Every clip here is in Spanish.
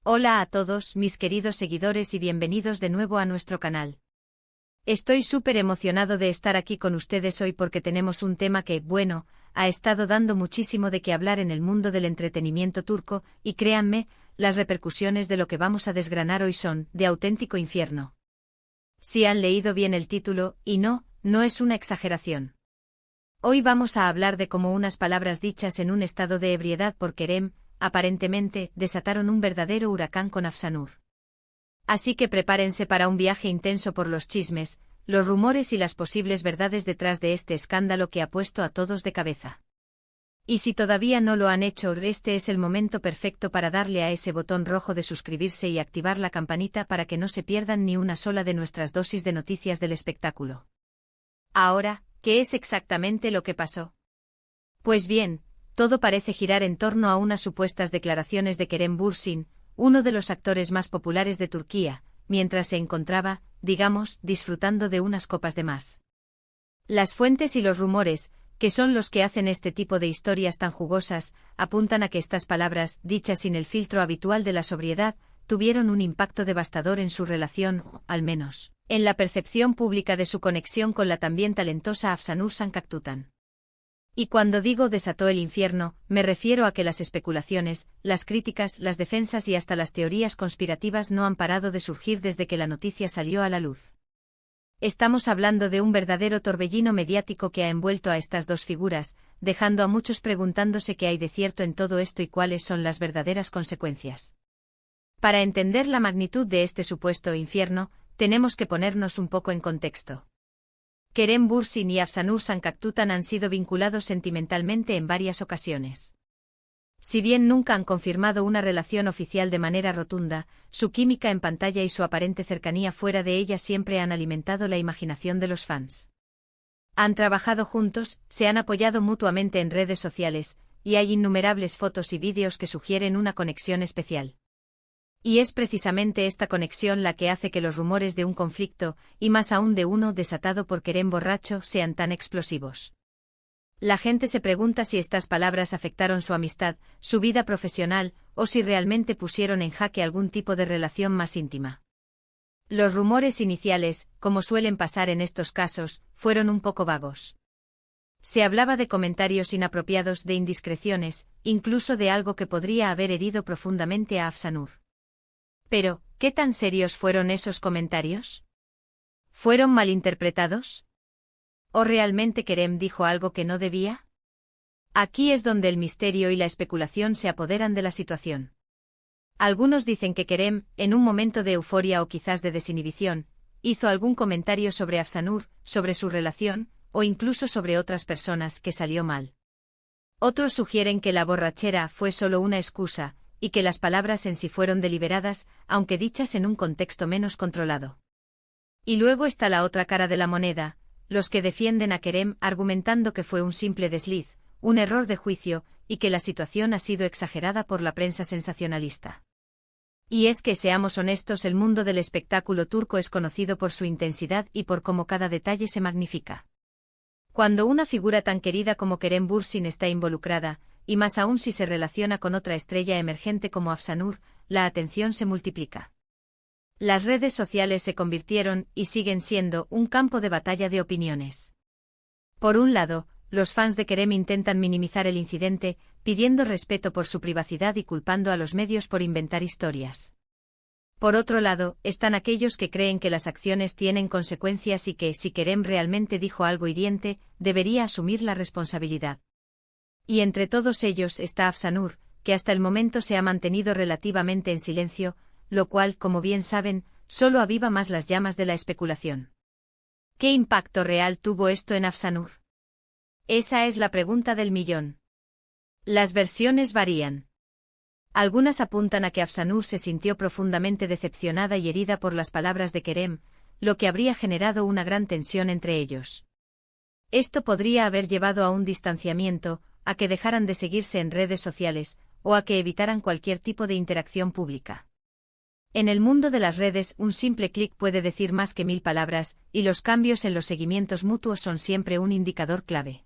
Hola a todos mis queridos seguidores y bienvenidos de nuevo a nuestro canal. Estoy súper emocionado de estar aquí con ustedes hoy porque tenemos un tema que, bueno, ha estado dando muchísimo de qué hablar en el mundo del entretenimiento turco, y créanme, las repercusiones de lo que vamos a desgranar hoy son de auténtico infierno. Si han leído bien el título, y no es una exageración. Hoy vamos a hablar de cómo unas palabras dichas en un estado de ebriedad por Kerem, aparentemente, desataron un verdadero huracán con Afsanur. Así que prepárense para un viaje intenso por los chismes, los rumores y las posibles verdades detrás de este escándalo que ha puesto a todos de cabeza. Y si todavía no lo han hecho, este es el momento perfecto para darle a ese botón rojo de suscribirse y activar la campanita para que no se pierdan ni una sola de nuestras dosis de noticias del espectáculo. Ahora, ¿qué es exactamente lo que pasó? Pues bien, todo parece girar en torno a unas supuestas declaraciones de Kerem Bürsin, uno de los actores más populares de Turquía, mientras se encontraba, digamos, disfrutando de unas copas de más. Las fuentes y los rumores, que son los que hacen este tipo de historias tan jugosas, apuntan a que estas palabras, dichas sin el filtro habitual de la sobriedad, tuvieron un impacto devastador en su relación, o, al menos, en la percepción pública de su conexión con la también talentosa Afsanur Sancaktutan. Y cuando digo desató el infierno, me refiero a que las especulaciones, las críticas, las defensas y hasta las teorías conspirativas no han parado de surgir desde que la noticia salió a la luz. Estamos hablando de un verdadero torbellino mediático que ha envuelto a estas dos figuras, dejando a muchos preguntándose qué hay de cierto en todo esto y cuáles son las verdaderas consecuencias. Para entender la magnitud de este supuesto infierno, tenemos que ponernos un poco en contexto. Kerem Bürsin y Afsanur Sancaktutan han sido vinculados sentimentalmente en varias ocasiones. Si bien nunca han confirmado una relación oficial de manera rotunda, su química en pantalla y su aparente cercanía fuera de ella siempre han alimentado la imaginación de los fans. Han trabajado juntos, se han apoyado mutuamente en redes sociales, y hay innumerables fotos y vídeos que sugieren una conexión especial. Y es precisamente esta conexión la que hace que los rumores de un conflicto, y más aún de uno desatado por Kerem borracho, sean tan explosivos. La gente se pregunta si estas palabras afectaron su amistad, su vida profesional, o si realmente pusieron en jaque algún tipo de relación más íntima. Los rumores iniciales, como suelen pasar en estos casos, fueron un poco vagos. Se hablaba de comentarios inapropiados, de indiscreciones, incluso de algo que podría haber herido profundamente a Afsanur. Pero, ¿qué tan serios fueron esos comentarios? ¿Fueron malinterpretados? ¿O realmente Kerem dijo algo que no debía? Aquí es donde el misterio y la especulación se apoderan de la situación. Algunos dicen que Kerem, en un momento de euforia o quizás de desinhibición, hizo algún comentario sobre Afsanur, sobre su relación, o incluso sobre otras personas que salió mal. Otros sugieren que la borrachera fue solo una excusa, y que las palabras en sí fueron deliberadas, aunque dichas en un contexto menos controlado. Y luego está la otra cara de la moneda, los que defienden a Kerem argumentando que fue un simple desliz, un error de juicio, y que la situación ha sido exagerada por la prensa sensacionalista. Y es que, seamos honestos, el mundo del espectáculo turco es conocido por su intensidad y por cómo cada detalle se magnifica. Cuando una figura tan querida como Kerem Bürsin está involucrada, y más aún si se relaciona con otra estrella emergente como Afsanur, la atención se multiplica. Las redes sociales se convirtieron, y siguen siendo, un campo de batalla de opiniones. Por un lado, los fans de Kerem intentan minimizar el incidente, pidiendo respeto por su privacidad y culpando a los medios por inventar historias. Por otro lado, están aquellos que creen que las acciones tienen consecuencias y que, si Kerem realmente dijo algo hiriente, debería asumir la responsabilidad. Y entre todos ellos está Afsanur, que hasta el momento se ha mantenido relativamente en silencio, lo cual, como bien saben, solo aviva más las llamas de la especulación. ¿Qué impacto real tuvo esto en Afsanur? Esa es la pregunta del millón. Las versiones varían. Algunas apuntan a que Afsanur se sintió profundamente decepcionada y herida por las palabras de Kerem, lo que habría generado una gran tensión entre ellos. Esto podría haber llevado a un distanciamiento, a que dejaran de seguirse en redes sociales, o a que evitaran cualquier tipo de interacción pública. En el mundo de las redes, un simple clic puede decir más que 1000 palabras, y los cambios en los seguimientos mutuos son siempre un indicador clave.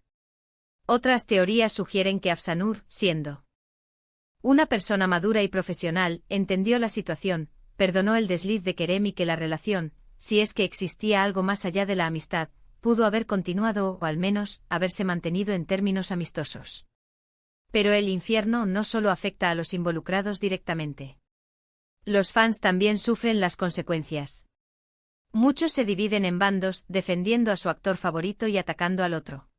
Otras teorías sugieren que Afsanur, siendo Una persona madura y profesional entendió la situación, perdonó el desliz de Kerem y que la relación, si es que existía algo más allá de la amistad, pudo haber continuado o al menos haberse mantenido en términos amistosos. Pero el infierno no solo afecta a los involucrados directamente. Los fans también sufren las consecuencias. Muchos se dividen en bandos, defendiendo a su actor favorito y atacando al otro.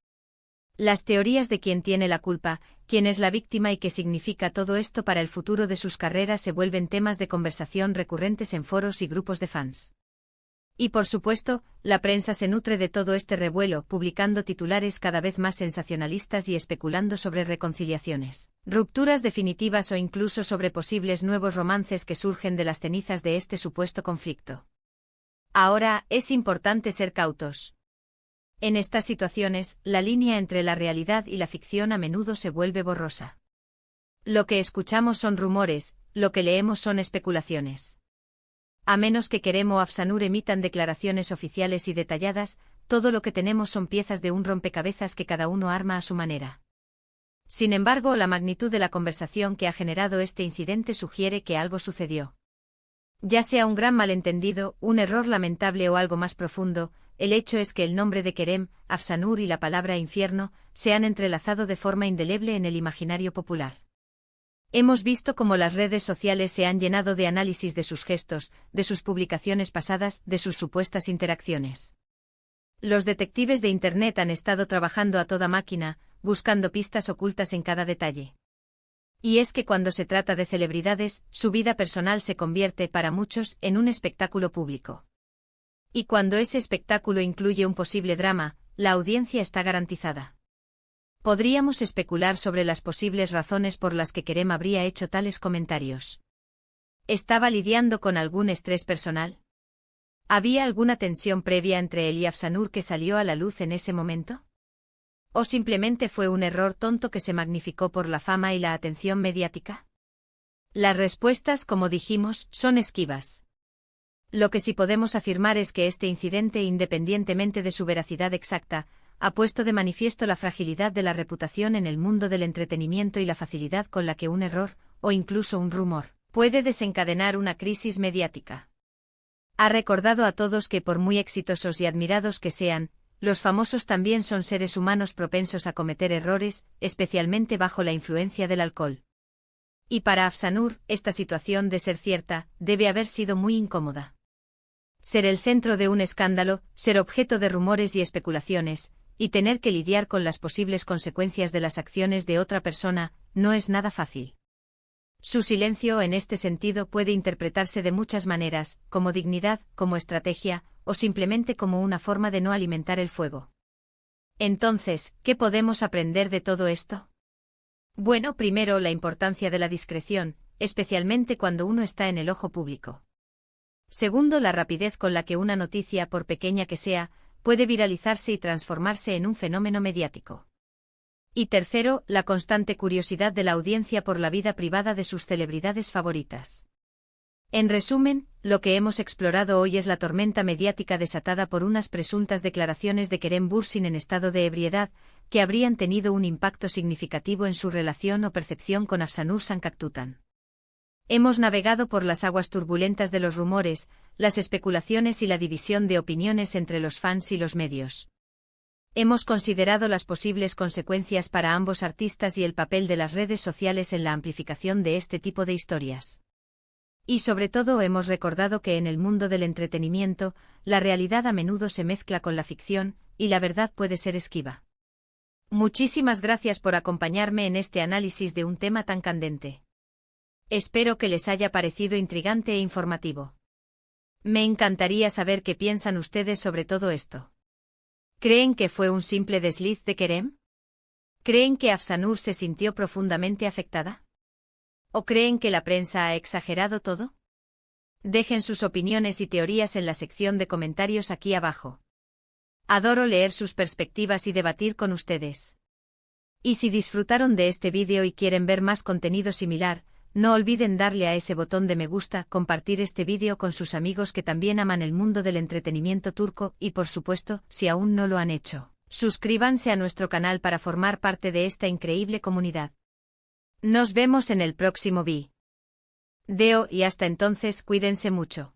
Las teorías de quién tiene la culpa, quién es la víctima y qué significa todo esto para el futuro de sus carreras se vuelven temas de conversación recurrentes en foros y grupos de fans. Y por supuesto, la prensa se nutre de todo este revuelo, publicando titulares cada vez más sensacionalistas y especulando sobre reconciliaciones, rupturas definitivas o incluso sobre posibles nuevos romances que surgen de las cenizas de este supuesto conflicto. Ahora, es importante ser cautos. En estas situaciones, la línea entre la realidad y la ficción a menudo se vuelve borrosa. Lo que escuchamos son rumores, lo que leemos son especulaciones. A menos que Kerem o Afsanur emitan declaraciones oficiales y detalladas, todo lo que tenemos son piezas de un rompecabezas que cada uno arma a su manera. Sin embargo, la magnitud de la conversación que ha generado este incidente sugiere que algo sucedió. Ya sea un gran malentendido, un error lamentable o algo más profundo, el hecho es que el nombre de Kerem, Afsanur y la palabra infierno se han entrelazado de forma indeleble en el imaginario popular. Hemos visto cómo las redes sociales se han llenado de análisis de sus gestos, de sus publicaciones pasadas, de sus supuestas interacciones. Los detectives de Internet han estado trabajando a toda máquina, buscando pistas ocultas en cada detalle. Y es que cuando se trata de celebridades, su vida personal se convierte, para muchos, en un espectáculo público. Y cuando ese espectáculo incluye un posible drama, la audiencia está garantizada. Podríamos especular sobre las posibles razones por las que Kerem habría hecho tales comentarios. ¿Estaba lidiando con algún estrés personal? ¿Había alguna tensión previa entre él y Afsanur que salió a la luz en ese momento? ¿O simplemente fue un error tonto que se magnificó por la fama y la atención mediática? Las respuestas, como dijimos, son esquivas. Lo que sí podemos afirmar es que este incidente, independientemente de su veracidad exacta, ha puesto de manifiesto la fragilidad de la reputación en el mundo del entretenimiento y la facilidad con la que un error, o incluso un rumor, puede desencadenar una crisis mediática. Ha recordado a todos que por muy exitosos y admirados que sean, los famosos también son seres humanos propensos a cometer errores, especialmente bajo la influencia del alcohol. Y para Afsanur, esta situación, de ser cierta, debe haber sido muy incómoda. Ser el centro de un escándalo, ser objeto de rumores y especulaciones, y tener que lidiar con las posibles consecuencias de las acciones de otra persona, no es nada fácil. Su silencio en este sentido puede interpretarse de muchas maneras, como dignidad, como estrategia, o simplemente como una forma de no alimentar el fuego. Entonces, ¿qué podemos aprender de todo esto? Bueno, primero, la importancia de la discreción, especialmente cuando uno está en el ojo público. Segundo, la rapidez con la que una noticia, por pequeña que sea, puede viralizarse y transformarse en un fenómeno mediático. Y tercero, la constante curiosidad de la audiencia por la vida privada de sus celebridades favoritas. En resumen, lo que hemos explorado hoy es la tormenta mediática desatada por unas presuntas declaraciones de Kerem Bürsin en estado de ebriedad, que habrían tenido un impacto significativo en su relación o percepción con Afsanur Sankaktutan. Hemos navegado por las aguas turbulentas de los rumores, las especulaciones y la división de opiniones entre los fans y los medios. Hemos considerado las posibles consecuencias para ambos artistas y el papel de las redes sociales en la amplificación de este tipo de historias. Y sobre todo hemos recordado que en el mundo del entretenimiento, la realidad a menudo se mezcla con la ficción, y la verdad puede ser esquiva. Muchísimas gracias por acompañarme en este análisis de un tema tan candente. Espero que les haya parecido intrigante e informativo. Me encantaría saber qué piensan ustedes sobre todo esto. ¿Creen que fue un simple desliz de Kerem? ¿Creen que Afsanur se sintió profundamente afectada? ¿O creen que la prensa ha exagerado todo? Dejen sus opiniones y teorías en la sección de comentarios aquí abajo. Adoro leer sus perspectivas y debatir con ustedes. Y si disfrutaron de este vídeo y quieren ver más contenido similar, no olviden darle a ese botón de me gusta, compartir este vídeo con sus amigos que también aman el mundo del entretenimiento turco y, por supuesto, si aún no lo han hecho, suscríbanse a nuestro canal para formar parte de esta increíble comunidad. Nos vemos en el próximo video y hasta entonces cuídense mucho.